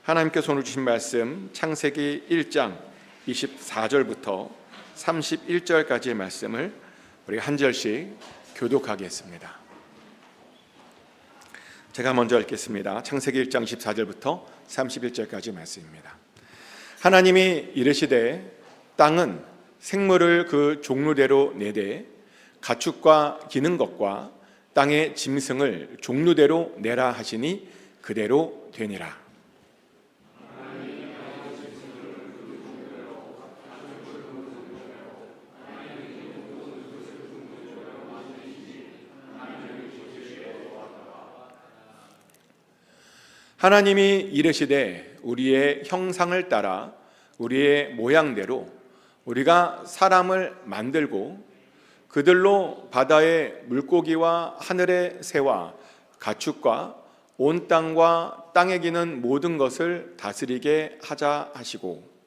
하나님께서 오늘 주신 말씀 창세기 1장 24절부터 31절까지의 말씀을 우리 한 절씩 교독하겠습니다. 제가 먼저 읽겠습니다. 창세기 1장 24절부터 31절까지 말씀입니다. 하나님이 이르시되 땅은 생물을 그 종류대로 내되 가축과 기는 것과 땅의 짐승을 종류대로 내라 하시니 그대로 되니라. 하나님이 이르시되 우리의 형상을 따라 우리의 모양대로 우리가 사람을 만들고 그들로 바다의 물고기와 하늘의 새와 가축과 온 땅과 땅에 기는 모든 것을 다스리게 하자 하시고,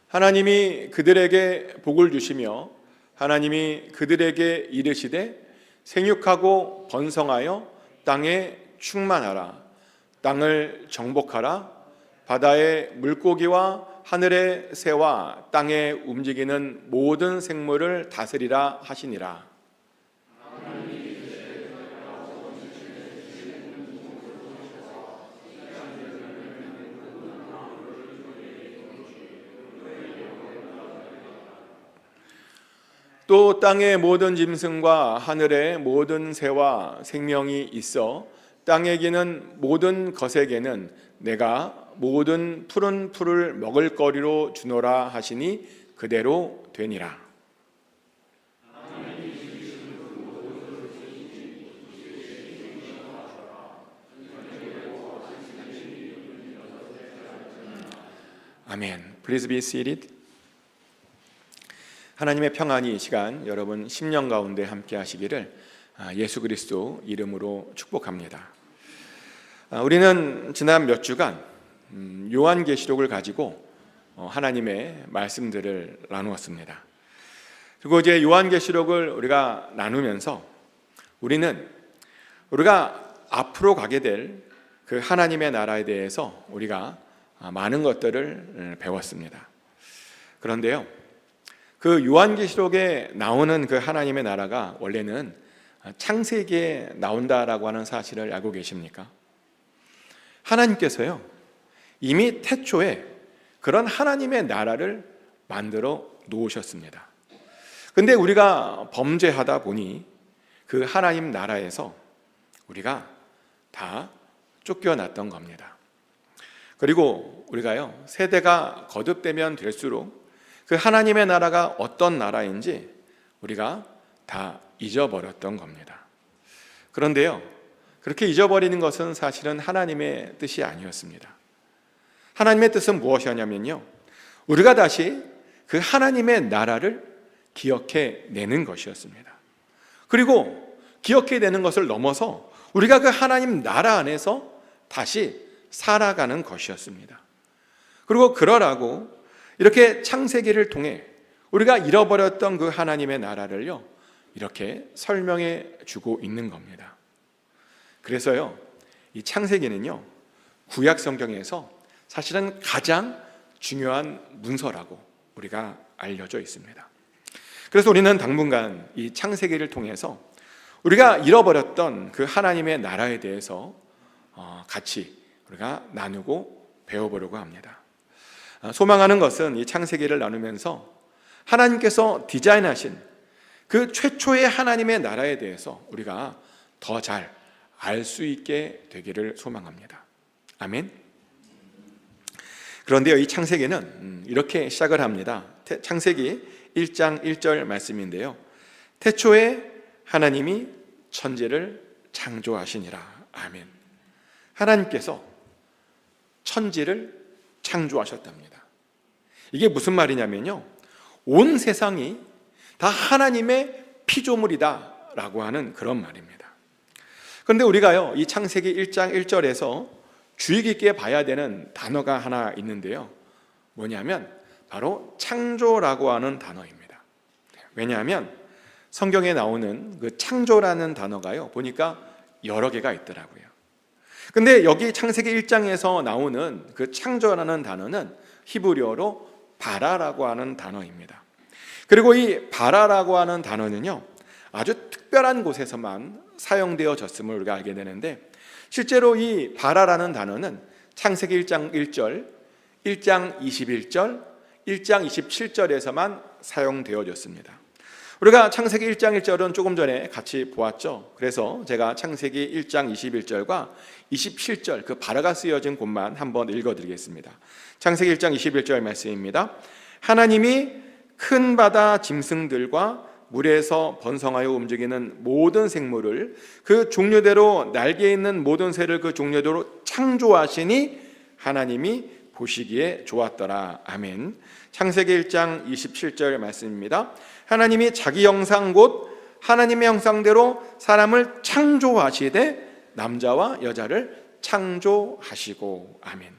하나님이 그들에게 복을 주시며 하나님이 그들에게 이르시되 생육하고 번성하여 땅에 충만하라. 땅을 정복하라. 바다의 물고기와 하늘의 새와 땅에 움직이는 모든 생물을 다스리라 하시니라. 또 땅의 모든 짐승과 하늘의 모든 새와 생명이 있어 땅에 기는 모든 것에게는 내가 모든 푸른 풀을 먹을 거리로 주노라 하시니 그대로 되니라. 아멘. Please be seated. 하나님의 평안이 이 시간 여러분 심령 가운데 함께 하시기를 예수 그리스도 이름으로 축복합니다. 우리는 지난 몇 주간 요한계시록을 가지고 하나님의 말씀들을 나누었습니다. 그리고 이제 요한계시록을 우리가 나누면서 우리가 앞으로 가게 될 그 하나님의 나라에 대해서 우리가 많은 것들을 배웠습니다. 그런데요, 그 요한계시록에 나오는 그 하나님의 나라가 원래는 창세기에 나온다라고 하는 사실을 알고 계십니까? 하나님께서요, 이미 태초에 그런 하나님의 나라를 만들어 놓으셨습니다. 근데 우리가 범죄하다 보니 그 하나님 나라에서 우리가 다 쫓겨났던 겁니다. 그리고 우리가요, 세대가 거듭되면 될수록 그 하나님의 나라가 어떤 나라인지 우리가 다 잊어버렸던 겁니다. 그런데요, 그렇게 잊어버리는 것은 사실은 하나님의 뜻이 아니었습니다. 하나님의 뜻은 무엇이었냐면요, 우리가 다시 그 하나님의 나라를 기억해내는 것이었습니다. 그리고 기억해내는 것을 넘어서 우리가 그 하나님 나라 안에서 다시 살아가는 것이었습니다. 그리고 그러라고 이렇게 창세기를 통해 우리가 잃어버렸던 그 하나님의 나라를요, 이렇게 설명해 주고 있는 겁니다. 그래서요, 이 창세기는요, 구약 성경에서 사실은 가장 중요한 문서라고 우리가 알려져 있습니다. 그래서 우리는 당분간 이 창세기를 통해서 우리가 잃어버렸던 그 하나님의 나라에 대해서 같이 우리가 나누고 배워보려고 합니다. 소망하는 것은 이 창세기를 나누면서 하나님께서 디자인하신 그 최초의 하나님의 나라에 대해서 우리가 더 잘 알 수 있게 되기를 소망합니다. 아멘. 그런데요, 이 창세기는 이렇게 시작을 합니다. 창세기 1장 1절 말씀인데요, 태초에 하나님이 천지를 창조하시니라. 아멘. 하나님께서 천지를 창조하셨답니다. 이게 무슨 말이냐면요, 온 세상이 다 하나님의 피조물이다 라고 하는 그런 말입니다. 그런데 우리가요, 이 창세기 1장 1절에서 주의 깊게 봐야 되는 단어가 하나 있는데요, 뭐냐면 바로 창조라고 하는 단어입니다. 왜냐하면 성경에 나오는 그 창조라는 단어가요, 보니까 여러 개가 있더라고요. 근데 여기 창세기 1장에서 나오는 그 창조라는 단어는 히브리어로 바라라고 하는 단어입니다. 그리고 이 바라라고 하는 단어는요, 아주 특별한 곳에서만 사용되어졌음을 우리가 알게 되는데, 실제로 이 바라라는 단어는 창세기 1장 1절, 1장 21절, 1장 27절에서만 사용되어졌습니다. 우리가 창세기 1장 1절은 조금 전에 같이 보았죠. 그래서 제가 창세기 1장 21절과 27절 그 바라가 쓰여진 곳만 한번 읽어드리겠습니다. 창세기 1장 21절 말씀입니다. 하나님이 큰 바다 짐승들과 물에서 번성하여 움직이는 모든 생물을 그 종류대로 날개 있는 모든 새를 그 종류대로 창조하시니 하나님이 보시기에 좋았더라. 아멘. 창세기 1장 27절 말씀입니다. 하나님이 자기 형상 곧 하나님의 형상대로 사람을 창조하시되 남자와 여자를 창조하시고. 아멘.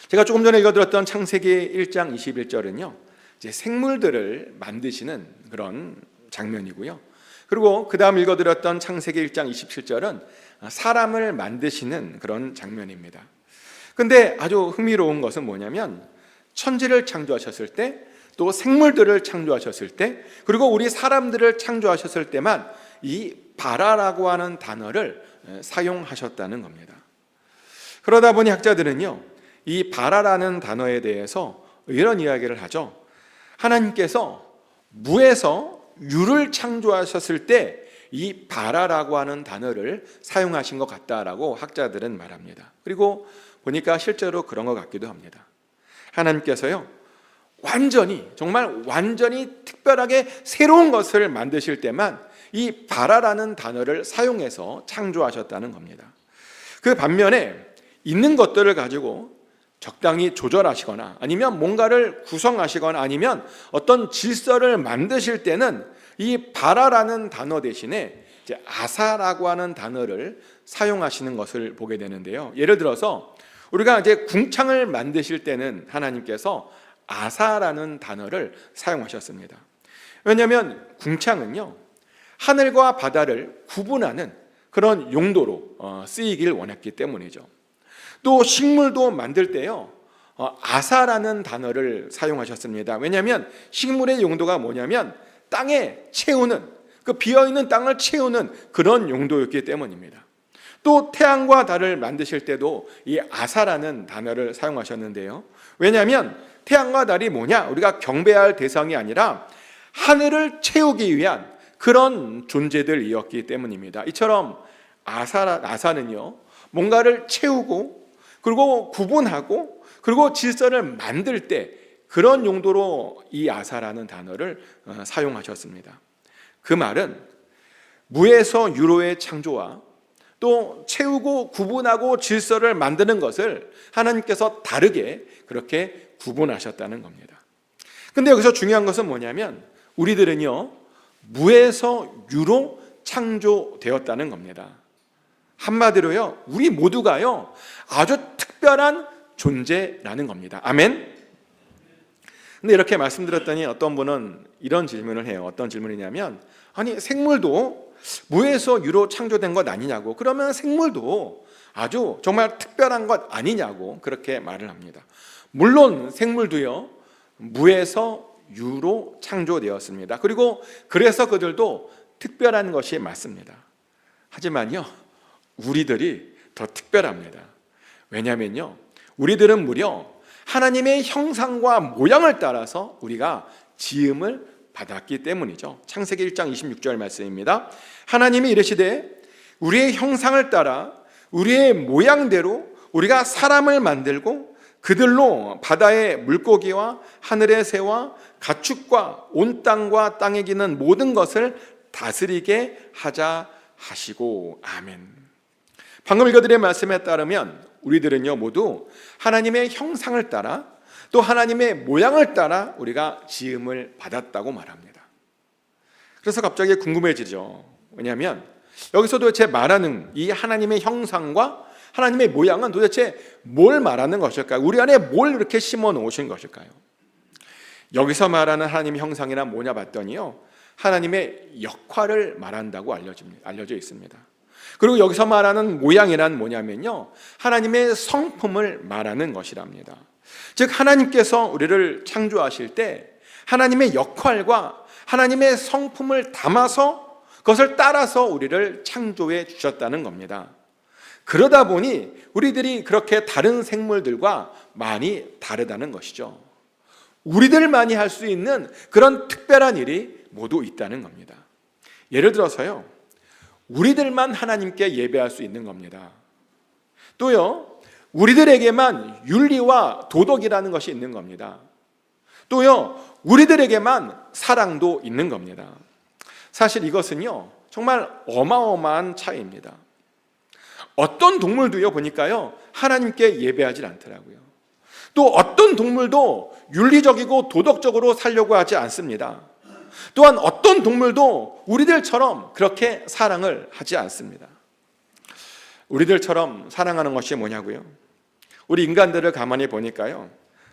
제가 조금 전에 읽어드렸던 창세기 1장 21절은요, 이제 생물들을 만드시는 그런 장면이고요. 그리고 그 다음 읽어드렸던 창세기 1장 27절은 사람을 만드시는 그런 장면입니다. 근데 아주 흥미로운 것은 뭐냐면, 천지를 창조하셨을 때, 또 생물들을 창조하셨을 때, 그리고 우리 사람들을 창조하셨을 때만 이 바라라고 하는 단어를 사용하셨다는 겁니다. 그러다 보니 학자들은요, 이 바라라는 단어에 대해서 이런 이야기를 하죠. 하나님께서 무에서 유를 창조하셨을 때 이 바라라고 하는 단어를 사용하신 것 같다라고 학자들은 말합니다. 그리고 보니까 실제로 그런 것 같기도 합니다. 하나님께서요, 정말 완전히 특별하게 새로운 것을 만드실 때만 이 바라라는 단어를 사용해서 창조하셨다는 겁니다. 그 반면에 있는 것들을 가지고 적당히 조절하시거나 아니면 뭔가를 구성하시거나 아니면 어떤 질서를 만드실 때는 이 바라라는 단어 대신에 이제 아사라고 하는 단어를 사용하시는 것을 보게 되는데요. 예를 들어서 우리가 이제 궁창을 만드실 때는 하나님께서 아사라는 단어를 사용하셨습니다. 왜냐하면 궁창은요, 하늘과 바다를 구분하는 그런 용도로 쓰이길 원했기 때문이죠. 또 식물도 만들 때요, 아사라는 단어를 사용하셨습니다. 왜냐하면 식물의 용도가 뭐냐면 땅에 채우는, 그 비어있는 땅을 채우는 그런 용도였기 때문입니다. 또 태양과 달을 만드실 때도 이 아사라는 단어를 사용하셨는데요. 왜냐하면 태양과 달이 뭐냐? 우리가 경배할 대상이 아니라 하늘을 채우기 위한 그런 존재들이었기 때문입니다. 이처럼 아사는요, 뭔가를 채우고 그리고 구분하고 그리고 질서를 만들 때 그런 용도로 이 아사라는 단어를 사용하셨습니다. 그 말은 무에서 유로의 창조와 또 채우고 구분하고 질서를 만드는 것을 하나님께서 다르게 그렇게 구분하셨다는 겁니다. 근데 여기서 중요한 것은 뭐냐면 우리들은요, 무에서 유로 창조되었다는 겁니다. 한마디로요, 우리 모두가요 아주 특별한 존재라는 겁니다. 아멘. 근데 이렇게 말씀드렸더니 어떤 분은 이런 질문을 해요. 어떤 질문이냐면, 아니 생물도 무에서 유로 창조된 것 아니냐고, 그러면 생물도 아주 정말 특별한 것 아니냐고 그렇게 말을 합니다. 물론 생물도요 무에서 유로 창조되었습니다. 그리고 그래서 그들도 특별한 것이 맞습니다. 하지만요, 우리들이 더 특별합니다. 왜냐하면요, 우리들은 무려 하나님의 형상과 모양을 따라서 우리가 지음을 받았기 때문이죠. 창세기 1장 26절 말씀입니다. 하나님이 이르시되 우리의 형상을 따라 우리의 모양대로 우리가 사람을 만들고 그들로 바다의 물고기와 하늘의 새와 가축과 온 땅과 땅에 기는 모든 것을 다스리게 하자 하시고. 아멘. 방금 읽어드린 말씀에 따르면 우리들은요 모두 하나님의 형상을 따라 또 하나님의 모양을 따라 우리가 지음을 받았다고 말합니다. 그래서 갑자기 궁금해지죠. 왜냐하면 여기서 도대체 말하는 이 하나님의 형상과 하나님의 모양은 도대체 뭘 말하는 것일까요? 우리 안에 뭘 이렇게 심어 놓으신 것일까요? 여기서 말하는 하나님의 형상이란 뭐냐 봤더니요, 하나님의 역할을 말한다고 알려져 있습니다. 그리고 여기서 말하는 모양이란 뭐냐면요, 하나님의 성품을 말하는 것이랍니다. 즉 하나님께서 우리를 창조하실 때 하나님의 역할과 하나님의 성품을 담아서 그것을 따라서 우리를 창조해 주셨다는 겁니다. 그러다 보니 우리들이 그렇게 다른 생물들과 많이 다르다는 것이죠. 우리들만이 할 수 있는 그런 특별한 일이 모두 있다는 겁니다. 예를 들어서요, 우리들만 하나님께 예배할 수 있는 겁니다. 또요, 우리들에게만 윤리와 도덕이라는 것이 있는 겁니다. 또요, 우리들에게만 사랑도 있는 겁니다. 사실 이것은요, 정말 어마어마한 차이입니다. 어떤 동물도요, 보니까요, 하나님께 예배하지 않더라고요. 또 어떤 동물도 윤리적이고 도덕적으로 살려고 하지 않습니다. 또한 어떤 동물도 우리들처럼 그렇게 사랑을 하지 않습니다. 우리들처럼 사랑하는 것이 뭐냐고요? 우리 인간들을 가만히 보니까요,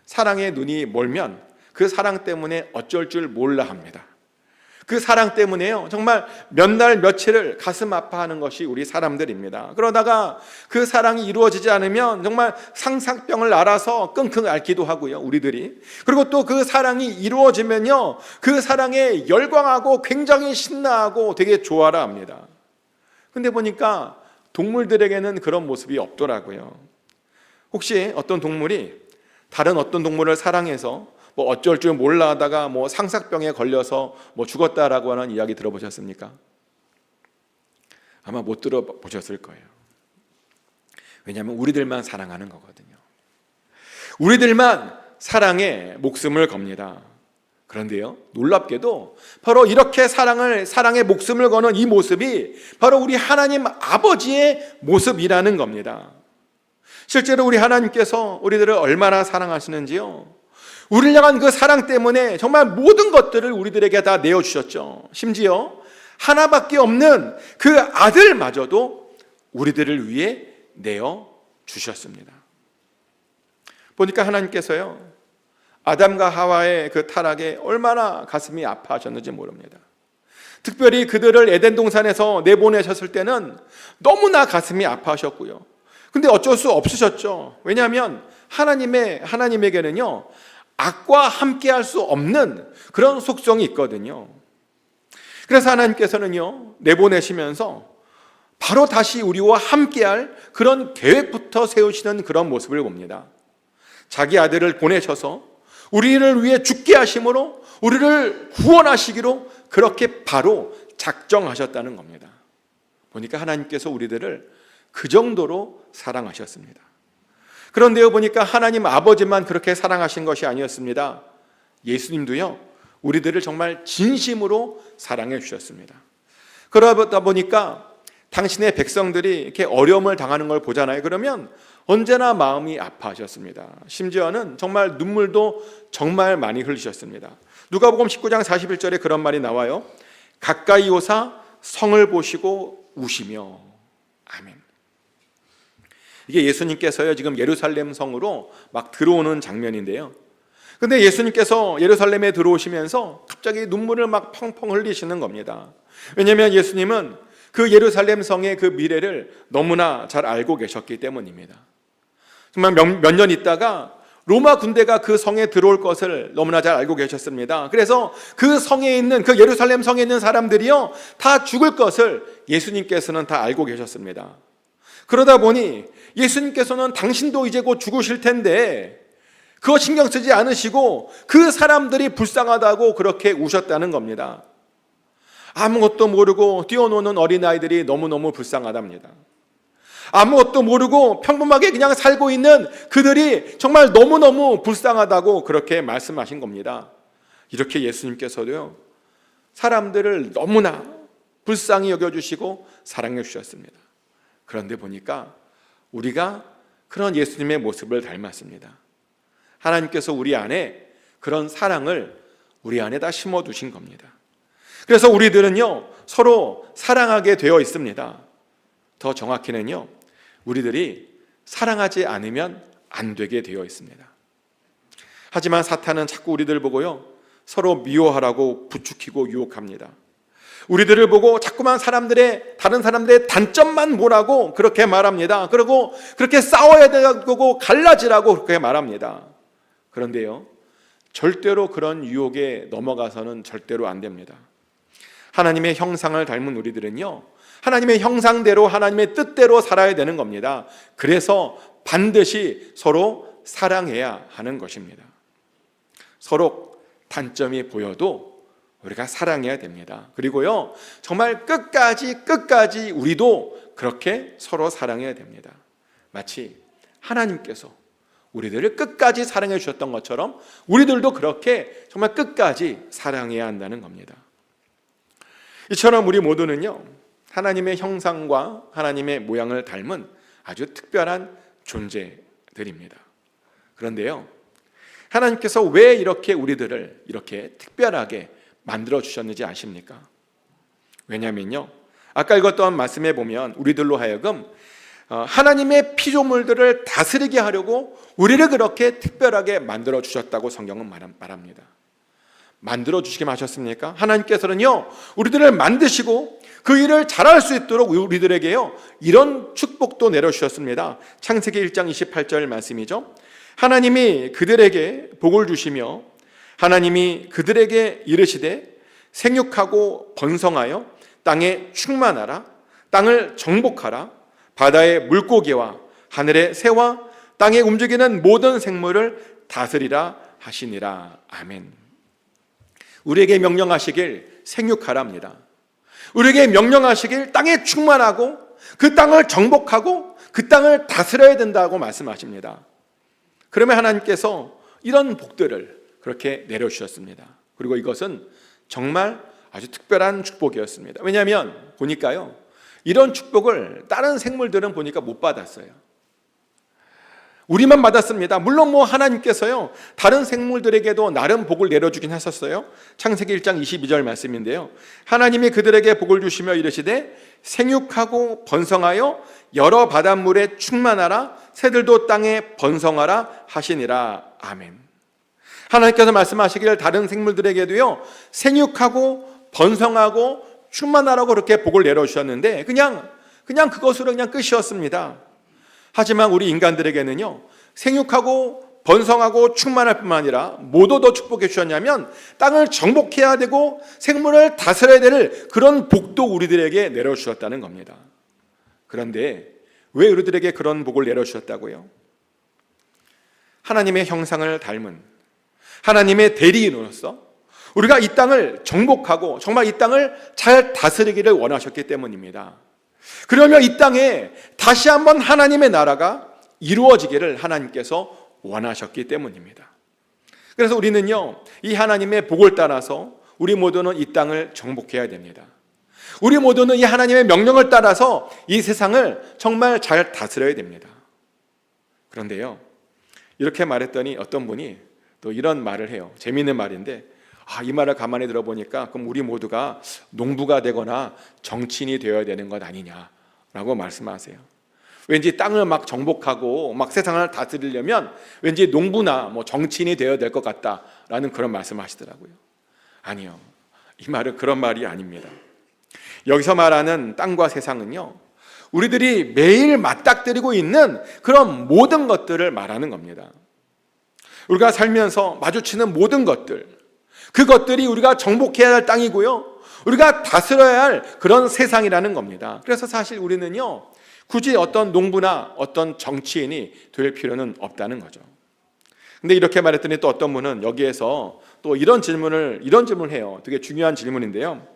사랑에 눈이 멀면 그 사랑 때문에 어쩔 줄 몰라 합니다. 그 사랑 때문에요, 정말 몇 날 며칠을 가슴 아파하는 것이 우리 사람들입니다. 그러다가 그 사랑이 이루어지지 않으면 정말 상상병을 앓아서 끙끙 앓기도 하고요, 우리들이. 그리고 또 그 사랑이 이루어지면요, 그 사랑에 열광하고 굉장히 신나하고 되게 좋아라 합니다. 근데 보니까 동물들에게는 그런 모습이 없더라고요. 혹시 어떤 동물이 다른 어떤 동물을 사랑해서 어쩔 줄 몰라 하다가 상삭병에 걸려서 죽었다라고 하는 이야기 들어보셨습니까? 아마 못 들어보셨을 거예요. 왜냐하면 우리들만 사랑하는 거거든요. 우리들만 사랑에 목숨을 겁니다. 그런데요, 놀랍게도 바로 이렇게 사랑에 목숨을 거는 이 모습이 바로 우리 하나님 아버지의 모습이라는 겁니다. 실제로 우리 하나님께서 우리들을 얼마나 사랑하시는지요, 우리를 향한 그 사랑 때문에 정말 모든 것들을 우리들에게 다 내어주셨죠. 심지어 하나밖에 없는 그 아들마저도 우리들을 위해 내어주셨습니다. 보니까 하나님께서요, 아담과 하와의 그 타락에 얼마나 가슴이 아파하셨는지 모릅니다. 특별히 그들을 에덴 동산에서 내보내셨을 때는 너무나 가슴이 아파하셨고요. 근데 어쩔 수 없으셨죠. 왜냐하면 하나님에게는요, 악과 함께 할 수 없는 그런 속성이 있거든요. 그래서 하나님께서는요, 내보내시면서 바로 다시 우리와 함께할 그런 계획부터 세우시는 그런 모습을 봅니다. 자기 아들을 보내셔서 우리를 위해 죽게 하심으로 우리를 구원하시기로 그렇게 바로 작정하셨다는 겁니다. 보니까 하나님께서 우리들을 그 정도로 사랑하셨습니다. 그런데요, 보니까 하나님 아버지만 그렇게 사랑하신 것이 아니었습니다. 예수님도요, 우리들을 정말 진심으로 사랑해 주셨습니다. 그러다 보니까 당신의 백성들이 이렇게 어려움을 당하는 걸 보잖아요. 그러면 언제나 마음이 아파하셨습니다. 심지어는 정말 눈물도 정말 많이 흘리셨습니다. 누가복음 19장 41절에 그런 말이 나와요. 가까이 오사 성을 보시고 우시며. 아멘. 이게 예수님께서요, 지금 예루살렘 성으로 막 들어오는 장면인데요. 근데 예수님께서 예루살렘에 들어오시면서 갑자기 눈물을 막 펑펑 흘리시는 겁니다. 왜냐하면 예수님은 그 예루살렘 성의 그 미래를 너무나 잘 알고 계셨기 때문입니다. 정말 몇 년 있다가 로마 군대가 그 성에 들어올 것을 너무나 잘 알고 계셨습니다. 그래서 그 성에 있는, 그 예루살렘 성에 있는 사람들이요, 다 죽을 것을 예수님께서는 다 알고 계셨습니다. 그러다 보니 예수님께서는 당신도 이제 곧 죽으실 텐데 그거 신경 쓰지 않으시고 그 사람들이 불쌍하다고 그렇게 우셨다는 겁니다. 아무것도 모르고 뛰어노는 어린아이들이 너무너무 불쌍하답니다. 아무것도 모르고 평범하게 그냥 살고 있는 그들이 정말 너무너무 불쌍하다고 그렇게 말씀하신 겁니다. 이렇게 예수님께서도요, 사람들을 너무나 불쌍히 여겨주시고 사랑해 주셨습니다. 그런데 보니까 우리가 그런 예수님의 모습을 닮았습니다. 하나님께서 우리 안에 그런 사랑을 우리 안에다 심어두신 겁니다. 그래서 우리들은요, 서로 사랑하게 되어 있습니다. 더 정확히는요, 우리들이 사랑하지 않으면 안 되게 되어 있습니다. 하지만 사탄은 자꾸 우리들 보고요, 서로 미워하라고 부추기고 유혹합니다. 우리들을 보고 자꾸만 다른 사람들의 단점만 보라고 그렇게 말합니다. 그리고 그렇게 싸워야 되고 갈라지라고 그렇게 말합니다. 그런데요, 절대로 그런 유혹에 넘어가서는 절대로 안 됩니다. 하나님의 형상을 닮은 우리들은요, 하나님의 형상대로 하나님의 뜻대로 살아야 되는 겁니다. 그래서 반드시 서로 사랑해야 하는 것입니다. 서로 단점이 보여도 우리가 사랑해야 됩니다. 그리고요, 정말 끝까지 우리도 그렇게 서로 사랑해야 됩니다. 마치 하나님께서 우리들을 끝까지 사랑해 주셨던 것처럼 우리들도 그렇게 정말 끝까지 사랑해야 한다는 겁니다. 이처럼 우리 모두는요, 하나님의 형상과 하나님의 모양을 닮은 아주 특별한 존재들입니다. 그런데요, 하나님께서 왜 이렇게 우리들을 이렇게 특별하게 만들어 주셨는지 아십니까? 왜냐면요, 아까 읽었던 말씀에 보면 우리들로 하여금 하나님의 피조물들을 다스리게 하려고 우리를 그렇게 특별하게 만들어 주셨다고 성경은 말합니다. 만들어 주시게 하셨습니까? 하나님께서는요, 우리들을 만드시고 그 일을 잘할 수 있도록 우리들에게요, 이런 축복도 내려주셨습니다. 창세기 1장 28절 말씀이죠. 하나님이 그들에게 복을 주시며 하나님이 그들에게 이르시되 생육하고 번성하여 땅에 충만하라, 땅을 정복하라, 바다의 물고기와 하늘의 새와 땅에 움직이는 모든 생물을 다스리라 하시니라. 아멘. 우리에게 명령하시길 생육하랍니다. 우리에게 명령하시길 땅에 충만하고 그 땅을 정복하고 그 땅을 다스려야 된다고 말씀하십니다. 그러면 하나님께서 이런 복들을 그렇게 내려주셨습니다. 그리고 이것은 정말 아주 특별한 축복이었습니다. 왜냐하면 보니까요, 이런 축복을 다른 생물들은 보니까 못 받았어요. 우리만 받았습니다. 물론 하나님께서요, 다른 생물들에게도 나름 복을 내려주긴 했었어요. 창세기 1장 22절 말씀인데요, 하나님이 그들에게 복을 주시며 이르시되 생육하고 번성하여 여러 바닷물에 충만하라, 새들도 땅에 번성하라 하시니라. 아멘. 하나님께서 말씀하시기를 다른 생물들에게도요, 생육하고 번성하고 충만하라고 그렇게 복을 내려주셨는데 그냥 그것으로 그냥 끝이었습니다. 하지만 우리 인간들에게는요, 생육하고 번성하고 충만할 뿐만 아니라 뭐도 더 축복해 주셨냐면 땅을 정복해야 되고 생물을 다스려야 될 그런 복도 우리들에게 내려주셨다는 겁니다. 그런데 왜 우리들에게 그런 복을 내려주셨다고요? 하나님의 형상을 닮은 하나님의 대리인으로서 우리가 이 땅을 정복하고 정말 이 땅을 잘 다스리기를 원하셨기 때문입니다. 그러면 이 땅에 다시 한번 하나님의 나라가 이루어지기를 하나님께서 원하셨기 때문입니다. 그래서 우리는요, 이 하나님의 복을 따라서 우리 모두는 이 땅을 정복해야 됩니다. 우리 모두는 이 하나님의 명령을 따라서 이 세상을 정말 잘 다스려야 됩니다. 그런데요, 이렇게 말했더니 어떤 분이 또 이런 말을 해요. 재미있는 말인데, 이 말을 가만히 들어보니까 그럼 우리 모두가 농부가 되거나 정치인이 되어야 되는 것 아니냐라고 말씀하세요. 왠지 땅을 막 정복하고 막 세상을 다스리려면 왠지 농부나 정치인이 되어야 될 것 같다라는 그런 말씀을 하시더라고요. 아니요, 이 말은 그런 말이 아닙니다. 여기서 말하는 땅과 세상은요, 우리들이 매일 맞닥뜨리고 있는 그런 모든 것들을 말하는 겁니다. 우리가 살면서 마주치는 모든 것들, 그것들이 우리가 정복해야 할 땅이고요, 우리가 다스려야 할 그런 세상이라는 겁니다. 그래서 사실 우리는요, 굳이 어떤 농부나 어떤 정치인이 될 필요는 없다는 거죠. 근데 이렇게 말했더니 또 어떤 분은 여기에서 또 이런 질문을 해요. 되게 중요한 질문인데요.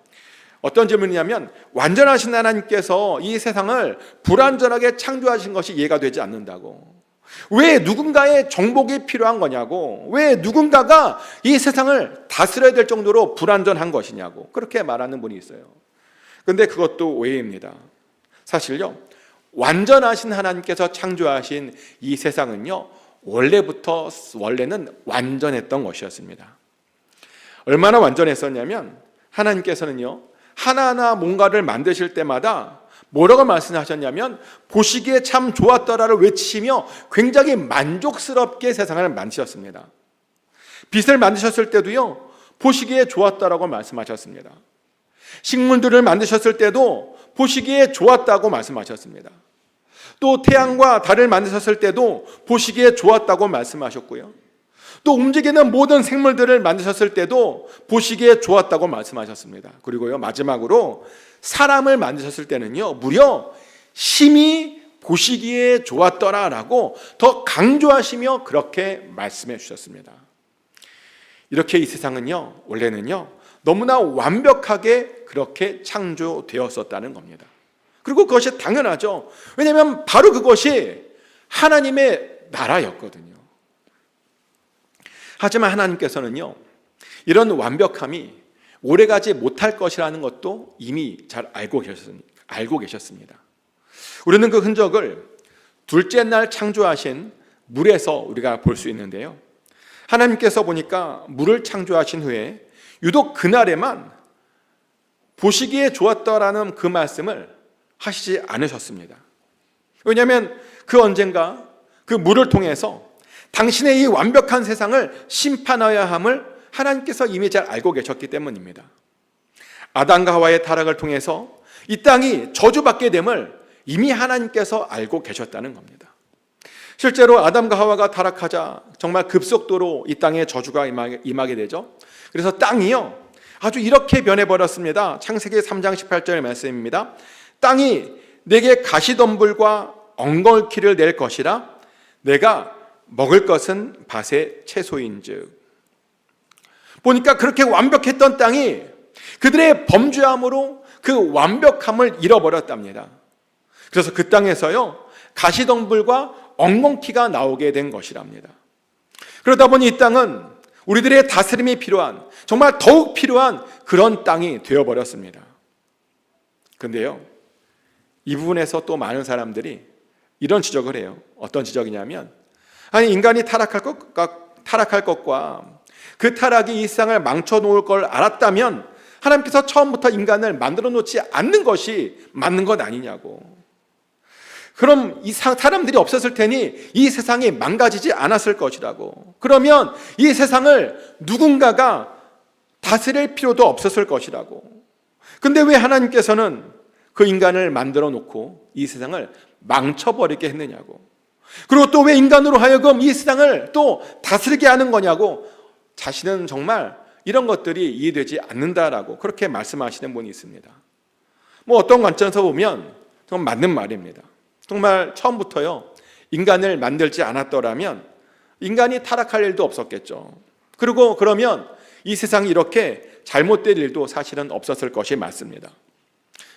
어떤 질문이냐면, 완전하신 하나님께서 이 세상을 불완전하게 창조하신 것이 이해가 되지 않는다고. 왜 누군가의 정복이 필요한 거냐고, 왜 누군가가 이 세상을 다스려야 될 정도로 불완전한 것이냐고 그렇게 말하는 분이 있어요. 그런데 그것도 오해입니다. 사실요, 완전하신 하나님께서 창조하신 이 세상은요, 원래는 완전했던 것이었습니다. 얼마나 완전했었냐면 하나님께서는요, 하나하나 뭔가를 만드실 때마다 뭐라고 말씀하셨냐면 보시기에 참 좋았더라를 외치시며 굉장히 만족스럽게 세상을 만드셨습니다. 빛을 만드셨을 때도요, 보시기에 좋았다라고 말씀하셨습니다. 식물들을 만드셨을 때도 보시기에 좋았다고 말씀하셨습니다. 또 태양과 달을 만드셨을 때도 보시기에 좋았다고 말씀하셨고요. 또 움직이는 모든 생물들을 만드셨을 때도 보시기에 좋았다고 말씀하셨습니다. 그리고요, 마지막으로 사람을 만드셨을 때는요, 무려 심히 보시기에 좋았더라라고 더 강조하시며 그렇게 말씀해 주셨습니다. 이렇게 이 세상은요, 원래는요, 너무나 완벽하게 그렇게 창조되었었다는 겁니다. 그리고 그것이 당연하죠. 왜냐하면 바로 그것이 하나님의 나라였거든요. 하지만 하나님께서는요, 이런 완벽함이 오래가지 못할 것이라는 것도 이미 잘 알고 계셨습니다. 우리는 그 흔적을 둘째 날 창조하신 물에서 우리가 볼 수 있는데요, 하나님께서 보니까 물을 창조하신 후에 유독 그날에만 보시기에 좋았다라는 그 말씀을 하시지 않으셨습니다. 왜냐하면 그 언젠가 그 물을 통해서 당신의 이 완벽한 세상을 심판하여야 함을 하나님께서 이미 잘 알고 계셨기 때문입니다. 아담과 하와의 타락을 통해서 이 땅이 저주받게 됨을 이미 하나님께서 알고 계셨다는 겁니다. 실제로 아담과 하와가 타락하자 정말 급속도로 이 땅에 저주가 임하게 되죠. 그래서 땅이요, 아주 이렇게 변해버렸습니다. 창세기 3장 18절 말씀입니다. 땅이 내게 가시덤불과 엉겅퀴를 낼 것이라 내가 먹을 것은 밭의 채소인즉. 보니까 그렇게 완벽했던 땅이 그들의 범죄함으로 그 완벽함을 잃어버렸답니다. 그래서 그 땅에서요, 가시덤불과 엉겅퀴가 나오게 된 것이랍니다. 그러다 보니 이 땅은 우리들의 다스림이 필요한, 정말 더욱 필요한 그런 땅이 되어버렸습니다. 그런데요, 이 부분에서 또 많은 사람들이 이런 지적을 해요. 어떤 지적이냐면, 아니, 인간이 타락할 것과 그 타락이 이 세상을 망쳐놓을 걸 알았다면 하나님께서 처음부터 인간을 만들어 놓지 않는 것이 맞는 것 아니냐고. 그럼 이 사람들이 없었을 테니 이 세상이 망가지지 않았을 것이라고. 그러면 이 세상을 누군가가 다스릴 필요도 없었을 것이라고. 근데 왜 하나님께서는 그 인간을 만들어 놓고 이 세상을 망쳐버리게 했느냐고. 그리고 또 왜 인간으로 하여금 이 세상을 또 다스리게 하는 거냐고. 자신은 정말 이런 것들이 이해되지 않는다라고 그렇게 말씀하시는 분이 있습니다. 뭐 어떤 관점에서 보면 정말 맞는 말입니다. 정말 처음부터요, 인간을 만들지 않았더라면 인간이 타락할 일도 없었겠죠. 그리고 그러면 이 세상이 이렇게 잘못될 일도 사실은 없었을 것이 맞습니다.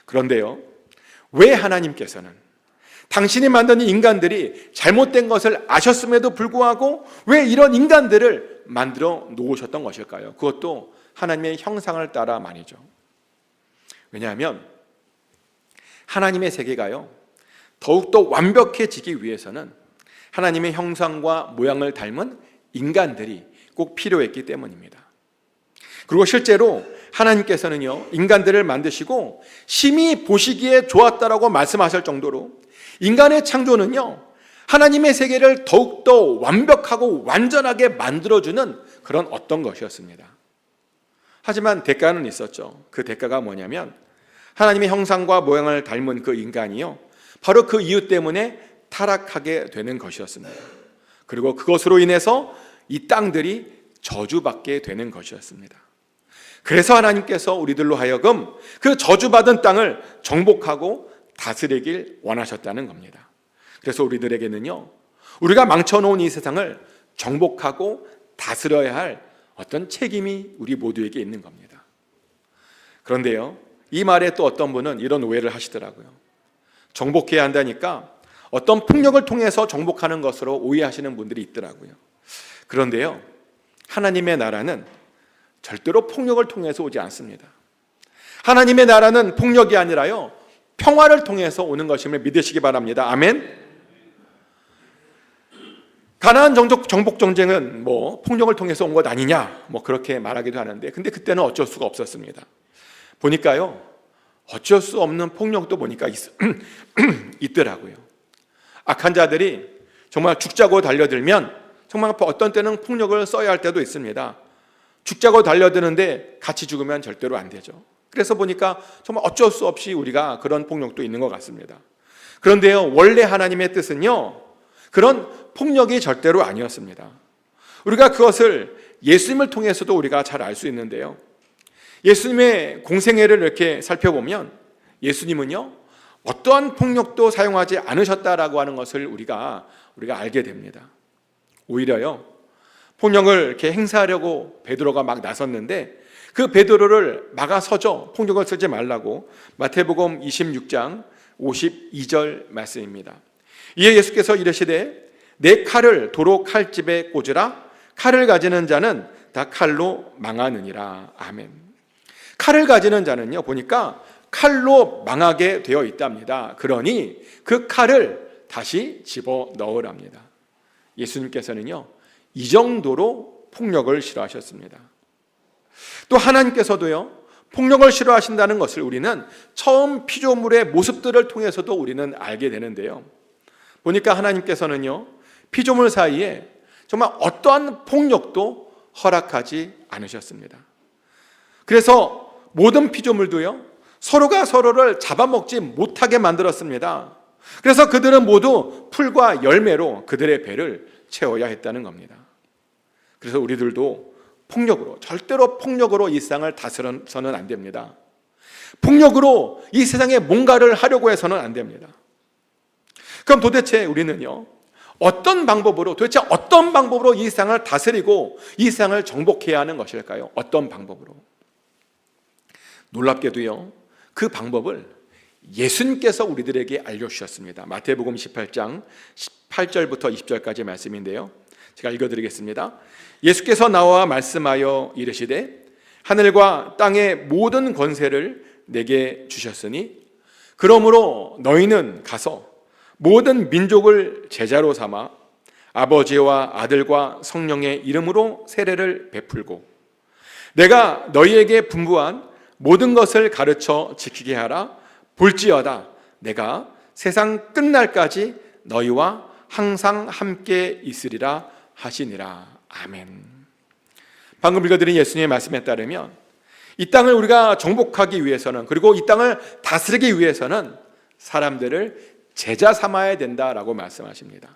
그런데요, 왜 하나님께서는 당신이 만든 인간들이 잘못된 것을 아셨음에도 불구하고 왜 이런 인간들을 만들어 놓으셨던 것일까요? 그것도 하나님의 형상을 따라 말이죠. 왜냐하면 하나님의 세계가요, 더욱더 완벽해지기 위해서는 하나님의 형상과 모양을 닮은 인간들이 꼭 필요했기 때문입니다. 그리고 실제로 하나님께서는요, 인간들을 만드시고 심히 보시기에 좋았다라고 말씀하실 정도로 인간의 창조는요, 하나님의 세계를 더욱더 완벽하고 완전하게 만들어주는 그런 어떤 것이었습니다. 하지만 대가는 있었죠. 그 대가가 뭐냐면 하나님의 형상과 모양을 닮은 그 인간이요, 바로 그 이유 때문에 타락하게 되는 것이었습니다. 그리고 그것으로 인해서 이 땅들이 저주받게 되는 것이었습니다. 그래서 하나님께서 우리들로 하여금 그 저주받은 땅을 정복하고 다스리길 원하셨다는 겁니다. 그래서 우리들에게는요, 우리가 망쳐놓은 이 세상을 정복하고 다스려야 할 어떤 책임이 우리 모두에게 있는 겁니다. 그런데요, 이 말에 또 어떤 분은 이런 오해를 하시더라고요. 정복해야 한다니까 어떤 폭력을 통해서 정복하는 것으로 오해하시는 분들이 있더라고요. 그런데요, 하나님의 나라는 절대로 폭력을 통해서 오지 않습니다. 하나님의 나라는 폭력이 아니라요, 평화를 통해서 오는 것임을 믿으시기 바랍니다. 아멘. 가나안 정복 전쟁은 뭐 폭력을 통해서 온 것 아니냐, 뭐 그렇게 말하기도 하는데, 근데 그때는 어쩔 수가 없었습니다. 보니까요, 어쩔 수 없는 폭력도 보니까 있더라고요. 악한 자들이 정말 죽자고 달려들면 정말 어떤 때는 폭력을 써야 할 때도 있습니다. 죽자고 달려드는데 같이 죽으면 절대로 안 되죠. 그래서 보니까 정말 어쩔 수 없이 우리가 그런 폭력도 있는 것 같습니다. 그런데요, 원래 하나님의 뜻은요, 그런 폭력이 절대로 아니었습니다. 우리가 그것을 예수님을 통해서도 우리가 잘 알 수 있는데요, 예수님의 공생애를 이렇게 살펴보면 예수님은요, 어떠한 폭력도 사용하지 않으셨다라고 하는 것을 우리가 알게 됩니다. 오히려요, 폭력을 이렇게 행사하려고 베드로가 막 나섰는데 그 베드로를 막아서죠. 폭력을 쓰지 말라고. 마태복음 26장 52절 말씀입니다. 이에 예수께서 이르시되 내 칼을 도로 칼집에 꽂으라. 칼을 가지는 자는 다 칼로 망하느니라. 아멘. 칼을 가지는 자는요, 보니까 칼로 망하게 되어 있답니다. 그러니 그 칼을 다시 집어 넣으랍니다. 예수님께서는요, 이 정도로 폭력을 싫어하셨습니다. 또 하나님께서도요, 폭력을 싫어하신다는 것을 우리는 처음 피조물의 모습들을 통해서도 우리는 알게 되는데요, 보니까 하나님께서는요, 피조물 사이에 정말 어떠한 폭력도 허락하지 않으셨습니다. 그래서 모든 피조물도요, 서로가 서로를 잡아먹지 못하게 만들었습니다. 그래서 그들은 모두 풀과 열매로 그들의 배를 채워야 했다는 겁니다. 그래서 우리들도 폭력으로, 절대로 폭력으로 이 세상을 다스려서는 안 됩니다. 폭력으로 이 세상에 뭔가를 하려고 해서는 안 됩니다. 그럼 도대체 우리는요, 도대체 어떤 방법으로 이 세상을 다스리고 이 세상을 정복해야 하는 것일까요? 어떤 방법으로? 놀랍게도요, 그 방법을 예수님께서 우리들에게 알려주셨습니다. 마태복음 18장 18절부터 20절까지 말씀인데요, 제가 읽어드리겠습니다. 예수께서 나와 말씀하여 이르시되 하늘과 땅의 모든 권세를 내게 주셨으니 그러므로 너희는 가서 모든 민족을 제자로 삼아 아버지와 아들과 성령의 이름으로 세례를 베풀고 내가 너희에게 분부한 모든 것을 가르쳐 지키게 하라. 볼지어다 내가 세상 끝날까지 너희와 항상 함께 있으리라 하시니라. 아멘. 방금 읽어드린 예수님의 말씀에 따르면 이 땅을 우리가 정복하기 위해서는, 그리고 이 땅을 다스리기 위해서는 사람들을 제자 삼아야 된다라고 말씀하십니다.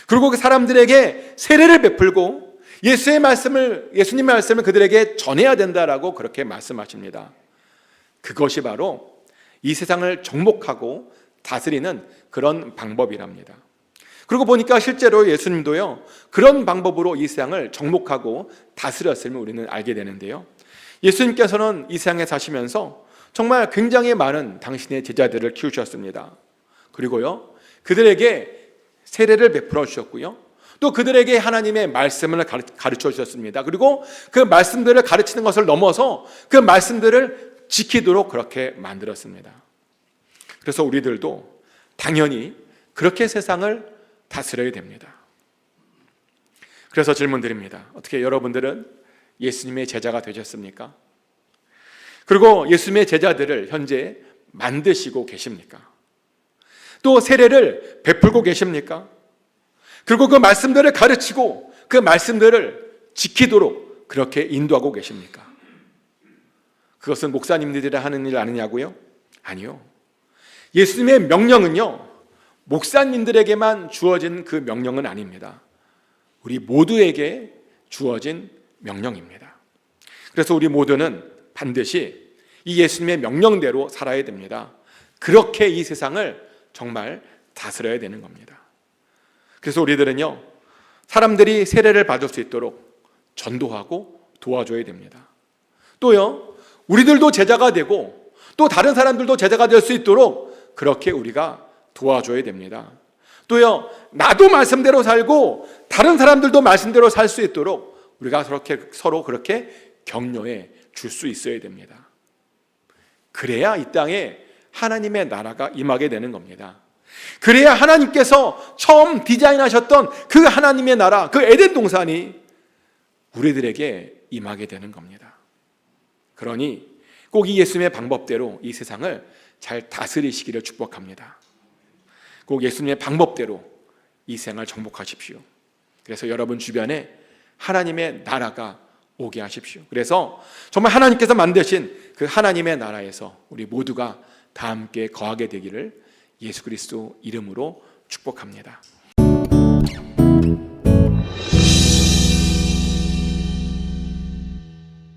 그리고 그 사람들에게 세례를 베풀고 예수님의 말씀을 그들에게 전해야 된다라고 그렇게 말씀하십니다. 그것이 바로 이 세상을 정복하고 다스리는 그런 방법이랍니다. 그리고 보니까 실제로 예수님도요, 그런 방법으로 이 세상을 정복하고 다스렸음을 우리는 알게 되는데요, 예수님께서는 이 세상에 사시면서 정말 굉장히 많은 당신의 제자들을 키우셨습니다. 그리고요, 그들에게 세례를 베풀어 주셨고요, 또 그들에게 하나님의 말씀을 가르쳐 주셨습니다. 그리고 그 말씀들을 가르치는 것을 넘어서 그 말씀들을 지키도록 그렇게 만들었습니다. 그래서 우리들도 당연히 그렇게 세상을 다스려야 됩니다. 그래서 질문 드립니다. 어떻게 여러분들은 예수님의 제자가 되셨습니까? 그리고 예수님의 제자들을 현재 만드시고 계십니까? 또 세례를 베풀고 계십니까? 그리고 그 말씀들을 가르치고 그 말씀들을 지키도록 그렇게 인도하고 계십니까? 그것은 목사님들이 하는 일 아니냐고요? 아니요. 예수님의 명령은요, 목사님들에게만 주어진 그 명령은 아닙니다. 우리 모두에게 주어진 명령입니다. 그래서 우리 모두는 반드시 이 예수님의 명령대로 살아야 됩니다. 그렇게 이 세상을 정말 다스려야 되는 겁니다. 그래서 우리들은요, 사람들이 세례를 받을 수 있도록 전도하고 도와줘야 됩니다. 또요, 우리들도 제자가 되고 또 다른 사람들도 제자가 될 수 있도록 그렇게 우리가 도와줘야 됩니다. 또요, 나도 말씀대로 살고 다른 사람들도 말씀대로 살 수 있도록 우리가 서로 그렇게 격려해 줄 수 있어야 됩니다. 그래야 이 땅에 하나님의 나라가 임하게 되는 겁니다. 그래야 하나님께서 처음 디자인하셨던 그 하나님의 나라, 그 에덴 동산이 우리들에게 임하게 되는 겁니다. 그러니 꼭 이 예수님의 방법대로 이 세상을 잘 다스리시기를 축복합니다. 꼭 예수님의 방법대로 이 세상을 정복하십시오. 그래서 여러분 주변에 하나님의 나라가 오게 하십시오. 그래서 정말 하나님께서 만드신 그 하나님의 나라에서 우리 모두가 다 함께 거하게 되기를 예수 그리스도 이름으로 축복합니다.